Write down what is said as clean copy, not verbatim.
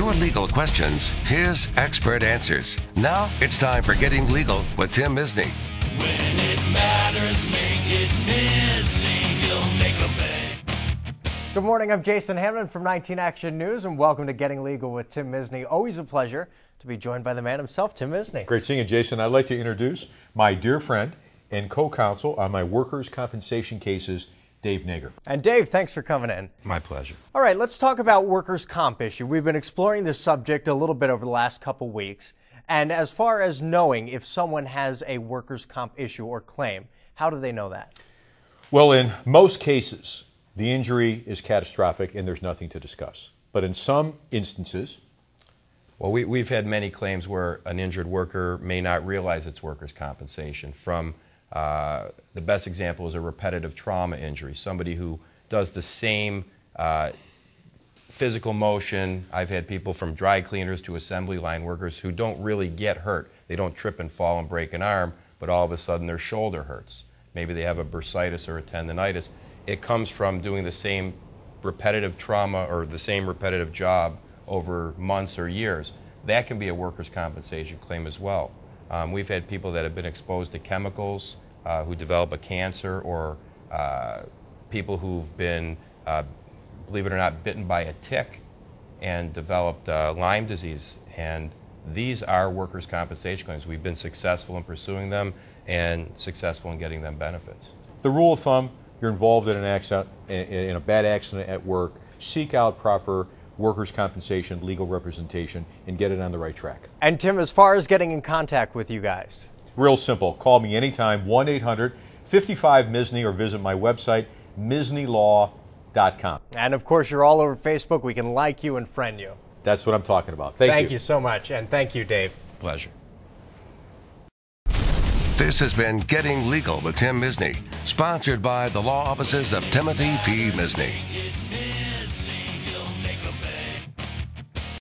your legal questions, his expert answers. Now it's time for Getting Legal with Tim Misny. When it matters, make it Misny. He'll make a pay. Good morning, I'm Jason Hamlin from 19 Action News, and welcome to Getting Legal with Tim Misny. Always a pleasure to be joined by the man himself, Tim Misny. Great seeing you, Jason. I'd like to introduce my dear friend and co-counsel on my workers' compensation cases, Dave Nager. And Dave, thanks for coming in. My pleasure. All right, let's talk about workers' comp issue. We've been exploring this subject a little bit over the last couple weeks. And as far as knowing if someone has a workers' comp issue or claim, how do they know that? Well, in most cases, the injury is catastrophic and there's nothing to discuss. But in some instances... Well, we've had many claims where an injured worker may not realize it's workers' compensation. From the best example is a repetitive trauma injury, somebody who does the same physical motion. I've had people from dry cleaners to assembly line workers who don't really get hurt. They don't trip and fall and break an arm, but all of a sudden their shoulder hurts. Maybe they have a bursitis or a tendonitis. It comes from doing the same repetitive trauma or the same repetitive job over months or years. That can be a workers' compensation claim as well. We've had people that have been exposed to chemicals who develop a cancer, or people who've been, believe it or not, bitten by a tick and developed Lyme disease. And these are workers' compensation claims. We've been successful in pursuing them and successful in getting them benefits. The rule of thumb, you're involved in an accident, in a bad accident at work, seek out proper workers' compensation, legal representation, and get it on the right track. And Tim, as far as getting in contact with you guys? Real simple. Call me anytime, 1-800-55-MISNY, or visit my website, misnylaw.com. And of course, you're all over Facebook. We can like you and friend you. That's what I'm talking about. Thank you so much, and thank you, Dave. Pleasure. This has been Getting Legal with Tim Misny, sponsored by the law offices of Timothy P. Misny.